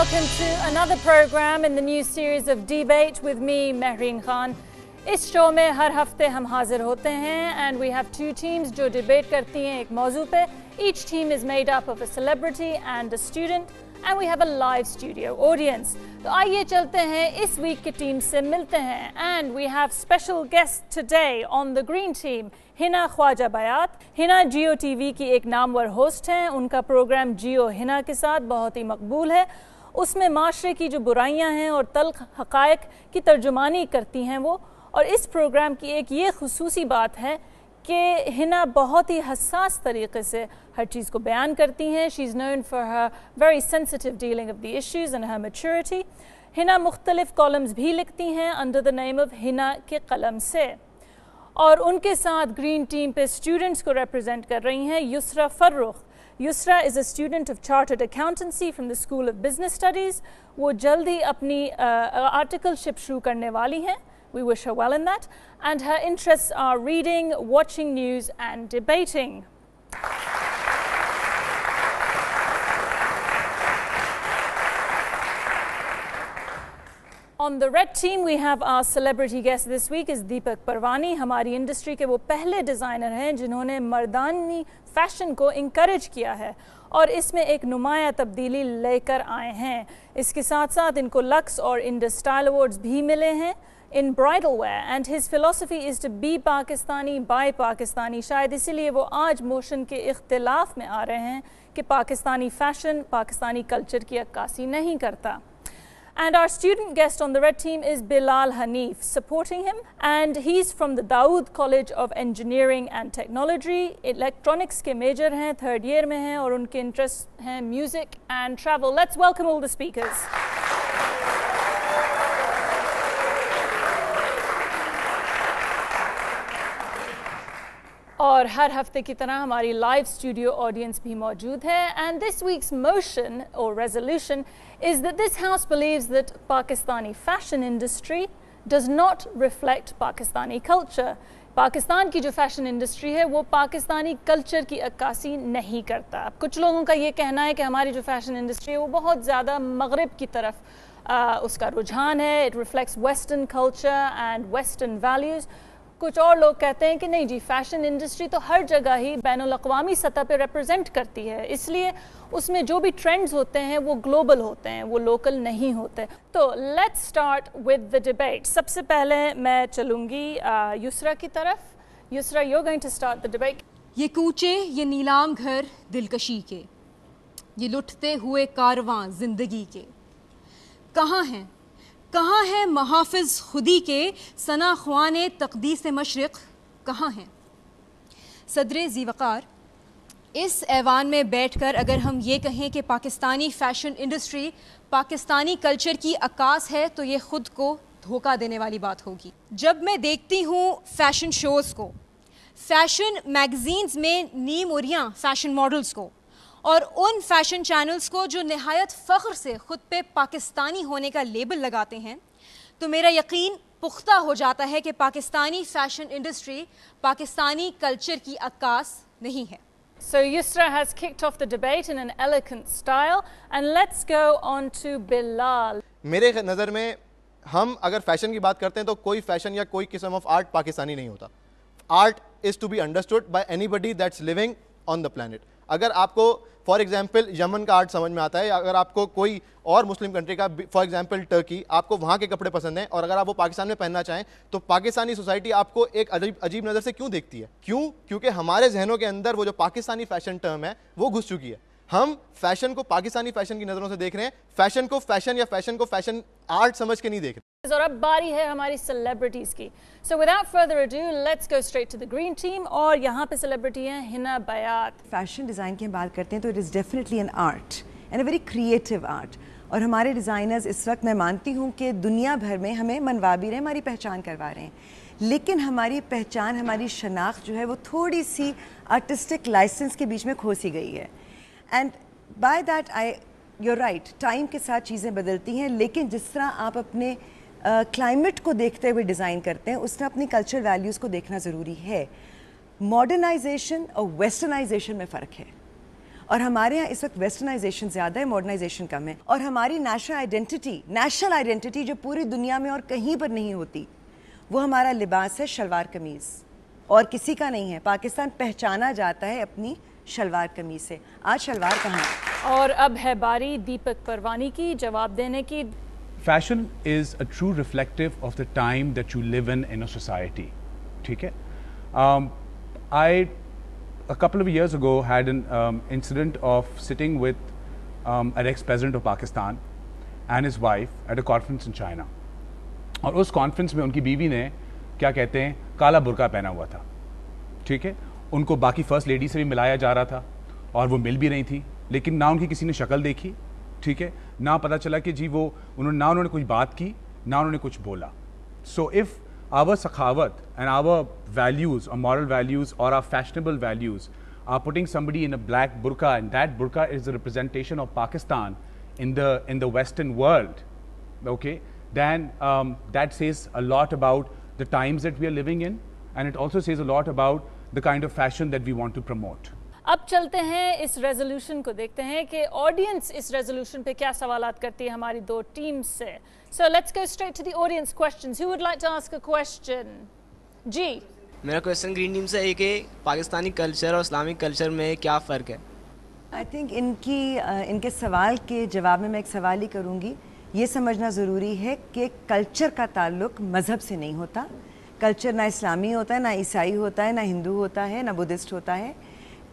welcome to another program in the new series of Debate with me, Mehreen Khan. इस show में हर हफ्ते हम हाजिर होते हैं and we have two teams जो डिबेट करती हैं एक मौजू पे. Each team is made up of a celebrity and a student and we have a live studio audience. तो आइए चलते हैं इस वीक की टीम से मिलते हैं and we have special guests today on the green team. Hina Khawaja Bayat. Hina Geo TV की एक नामवर होस्ट हैं. उनका प्रोग्राम जियो हिना के साथ बहुत ही मकबूल है. उसमें माशरे की जो बुराइयां हैं और तल्ख हक़ाइक़ की तर्जुमानी करती हैं वो. और इस प्रोग्राम की एक ये खुसूसी बात है कि हिना बहुत ही हसास तरीके से हर चीज़ को बयान करती हैं. She is known for her very sensitive dealing of the issues and her maturity. Hina मुख्तलिफ कॉलम्स भी लिखती हैं under the name of Hina के कलम से. और उनके साथ ग्रीन टीम पे स्टूडेंट्स को रिप्रेजेंट कर रही हैं Yusra Farrukh. Yusra is a student of chartered accountancy from the school of business studies. वो जल्द ही अपनी आर्टिकलशिप शुरू करने वाली हैं. We wish her well in that. And her interests are reading, watching news and debating. On the red team, we have our celebrity guest this week is Deepak Parwani. हमारी industry के वो पहले designer हैं जिन्होंने मर्दानी fashion को encourage किया है और इसमें एक नुमाया तब्दीली लेकर आए हैं. इसके साथ साथ इनको लक्स और इंडस स्टाइल अवार्ड्स भी मिले हैं in bridal wear and his philosophy is to be Pakistani by Pakistani. शायद इसीलिए वो आज मोशन के इख्तिलाफ में आ रहे हैं कि पाकिस्तानी फैशन पाकिस्तानी कल्चर की अक्कासी नहीं करता. And our student guest on the red team is Bilal Hanif, supporting him. And he's from the Dawood College of Engineering and Technology. Electronics के major हैं, third year में हैं और उनके interests हैं music and travel. Let's welcome all the speakers. और हर हफ्ते की तरह हमारी लाइव स्टूडियो ऑडियंस भी मौजूद है. एंड दिस वीक्स मोशन और resolution is that this house believes that Pakistani fashion industry does not reflect Pakistani culture. Pakistan की जो फैशन इंडस्ट्री है वो पाकिस्तानी कल्चर की अक्कासी नहीं करता. कुछ लोगों का ये कहना है कि हमारी जो फैशन इंडस्ट्री है वो बहुत ज़्यादा मगरिब की तरफ उसका रुझान है. It reflects western culture and western values. कुछ और लोग कहते हैं कि नहीं जी, फैशन इंडस्ट्री तो हर जगह ही बैनुल-अक़वामी सतह पे रिप्रेजेंट करती है, इसलिए उसमें जो भी ट्रेंड्स होते हैं वो ग्लोबल होते हैं, वो लोकल नहीं होते. तो let's start with the debate. सबसे पहले मैं चलूँगी युसरा की तरफ. Yusra, you are going to start the debate. ये कूचे, ये नीलाम घर दिलकशी के, ये लुटते हुए कारवां जिंदगी के, कहाँ है महाफिज खुदी के, सना ख्वाने तक़दीस मशरिक़ कहाँ हैं. सदरे ज़ीवकार, इस ऐवान में बैठकर अगर हम ये कहें कि Pakistani fashion industry Pakistani culture की अक्कास है तो ये ख़ुद को धोखा देने वाली बात होगी. जब मैं देखती हूँ फ़ैशन शोज़ को, फ़ैशन मैगज़ीन्स में नीम उरियाँ फ़ैशन मॉडल्स को और उन फैशन चैनल्स को जो नहायत फ़ख्र से ख़ुद पे पाकिस्तानी होने का लेबल लगाते हैं, तो मेरा यकीन पुख्ता हो जाता है कि Pakistani fashion industry Pakistani culture की अक्कास नहीं है. So Yusra has kicked off the debate in an elegant style and let's go on to Bilal. मेरे नज़र में हम अगर फ़ैशन की बात करते हैं तो कोई फ़ैशन या कोई किस्म ऑफ आर्ट पाकिस्तानी नहीं होता. Art is to be understood by anybody that's living on the planet. अगर आपको फॉर एग्जाम्पल यमन का आर्ट समझ में आता है, अगर आपको कोई और मुस्लिम कंट्री का फॉर एग्जाम्पल टर्की, आपको वहाँ के कपड़े पसंद हैं और अगर आप वो पाकिस्तान में पहनना चाहें तो पाकिस्तानी सोसाइटी आपको एक अजीब नज़र से क्यों देखती है? क्योंकि हमारे जहनों के अंदर वो जो पाकिस्तानी फैशन टर्म है वो घुस चुकी है. हम फैशन को पाकिस्तानी फैशन की नज़रों से देख रहे हैं, फैशन को फैशन या फैशन को फैशन आर्ट समझ के नहीं देख रहे. और अब बारी है हमारी सेलिब्रिटीज़ की. So without further ado let's go straight to the green team. और यहाँ पे सेलिब्रिटी हैं हिना बयात. फैशन डिज़ाइन की हम बात करते हैं तो it is definitely an art and a very creative art. और हमारे डिज़ाइनर्स इस वक्त मैं मानती हूँ कि दुनिया भर में हमें मनवा भी रहे हैं, हमारी पहचान करवा रहे हैं, लेकिन हमारी पहचान, हमारी शनाख्त जो है वो थोड़ी सी आर्टिस्टिक लाइसेंस के बीच में खो सी गई है. And by that you're right, time के साथ चीज़ें बदलती हैं, लेकिन जिस तरह आप अपने क्लाइमेट को देखते हुए डिज़ाइन करते हैं उस तरह अपनी कल्चर वैल्यूज़ को देखना ज़रूरी है. मॉडर्नाइजेशन और वेस्टर्नाइजेशन में फ़र्क है और हमारे यहाँ इस वक्त वेस्टर्नाइजेशन ज़्यादा है, मॉडर्नाइजेशन कम है। और हमारी नेशनल आइडेंटिटी जो पूरी दुनिया में और कहीं पर नहीं होती, वो हमारा लिबास है शलवार कमीज़, और किसी का नहीं है। पाकिस्तान पहचाना जाता है अपनी शलवार कमीज़ से। आज शलवार कहाँ है? और अब है बारी दीपक परवानी की जवाब देने की। Fashion is a true reflective of the time that you live in a society. ठीक है? A couple of years ago, had an incident of sitting with an ex-president of Pakistan and his wife at a conference in China. और उस conference में उनकी बीवी ने क्या कहते हैं काला बुर्का पहना हुआ था, ठीक है। उनको बाकी फर्स्ट लेडी से भी मिलाया जा रहा था और वो मिल भी रही थी, लेकिन ना उनकी किसी ने शक्ल देखी, ठीक है, ना पता चला कि जी वो उन्होंने कोई बात की, ना उन्होंने कुछ बोला। So if our sakhawat and our values or moral values or our fashionable values are putting somebody in a black burqa, and that burqa is a representation of Pakistan in the Western world, okay, then that says a lot about the times that we are living in, and it also says a lot about the kind of fashion that we want to promote. अब चलते हैं इस resolution को, देखते हैं कि audience इस resolution पे क्या सवालात करती है हमारी दो टीम्स से। So let's go straight to the audience questions. Who would like to ask a question? जी, मेरा क्वेश्चन ग्रीन टीम से है कि पाकिस्तानी कल्चर और इस्लामिक कल्चर में क्या फ़र्क है? आई थिंक इनके सवाल के जवाब में मैं एक सवाल ही करूँगी। ये समझना ज़रूरी है कि कल्चर का ताल्लुक मज़हब से नहीं होता। कल्चर ना इस्लामी होता है, ना ईसाई होता है, ना हिंदू होता है, ना बुद्धिस्ट होता है।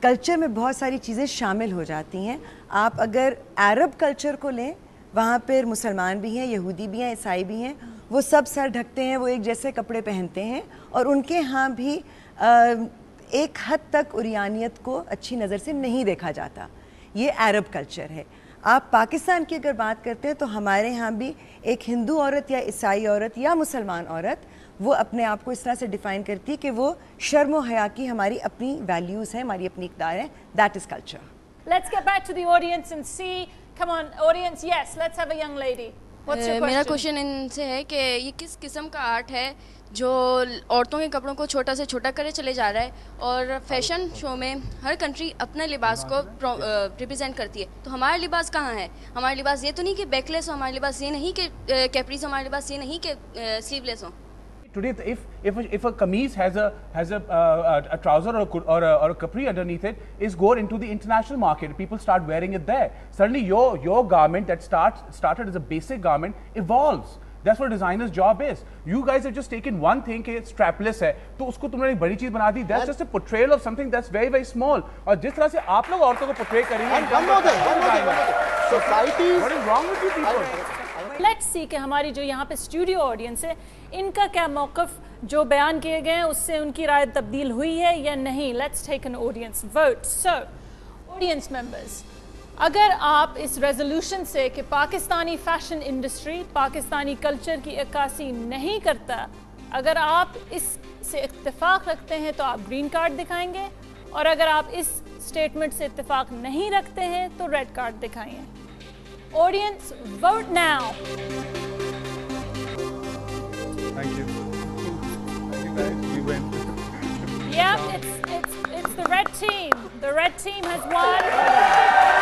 कल्चर में बहुत सारी चीज़ें शामिल हो जाती हैं। आप अगर अरब कल्चर को लें, वहाँ पर मुसलमान भी हैं, यहूदी भी हैं, ईसाई भी हैं, वो सब सर ढकते हैं, वो एक जैसे कपड़े पहनते हैं, और उनके यहाँ भी एक हद तक उरियानियत को अच्छी नज़र से नहीं देखा जाता। ये अरब कल्चर है। आप पाकिस्तान की अगर बात करते हैं तो हमारे यहाँ भी एक हिंदू औरत या ईसाई औरत या मुसलमान औरत वो अपने आप को इस तरह से डिफ़ाइन करती है कि वो शर्म व हया की हमारी अपनी वैल्यूज़ हैं, हमारी अपनी इक़दार है। That is culture. Let's get back to the audience and see. Come on audience, yes, let's have a young lady. मेरा क्वेश्चन इनसे है कि ये किस किस्म का आर्ट है जो औरतों के कपड़ों को छोटा से छोटा करे चले जा रहा है, और फैशन शो में हर कंट्री अपने लिबास को रिप्रेजेंट करती है, तो हमारा लिबास कहाँ है? हमारा लिबास ये तो नहीं कि बैकलेस हो, हमारा लिबास ये नहीं कि कैप्रीज हो, हमारा लिबास ये नहीं कि स्लीवलेस हो। Today, if a kameez has a trouser or a capri underneath it, is go into the international market. People start wearing it there. Suddenly, your garment that started as a basic garment evolves. That's what a designer's job is. You guys have just taken one thing कि strapless है, तो उसको तुमने एक बड़ी चीज बना दी. That's just a portrayal of something that's very very small. और जिस तरह से आप लोग औरतों को portray करेंगे, society, what is wrong with you people? Let's see कि हमारी जो यहाँ पे स्टूडियो ऑडियंस है, इनका क्या मौक़िफ़ जो बयान किए गए हैं उससे उनकी राय तब्दील हुई है या नहीं। Let's take an audience vote. So audience members, अगर आप इस रेजोल्यूशन से कि Pakistani fashion industry Pakistani culture की अक्कासी नहीं करता, अगर आप इससे इत्तेफाक रखते हैं तो आप ग्रीन कार्ड दिखाएंगे, और अगर आप इस स्टेटमेंट से इत्तेफाक नहीं रखते हैं तो रेड कार्ड दिखाएंगे। Audience, vote now. Thank you. Thank you guys. We win. Yep, it's the red team. The red team has won.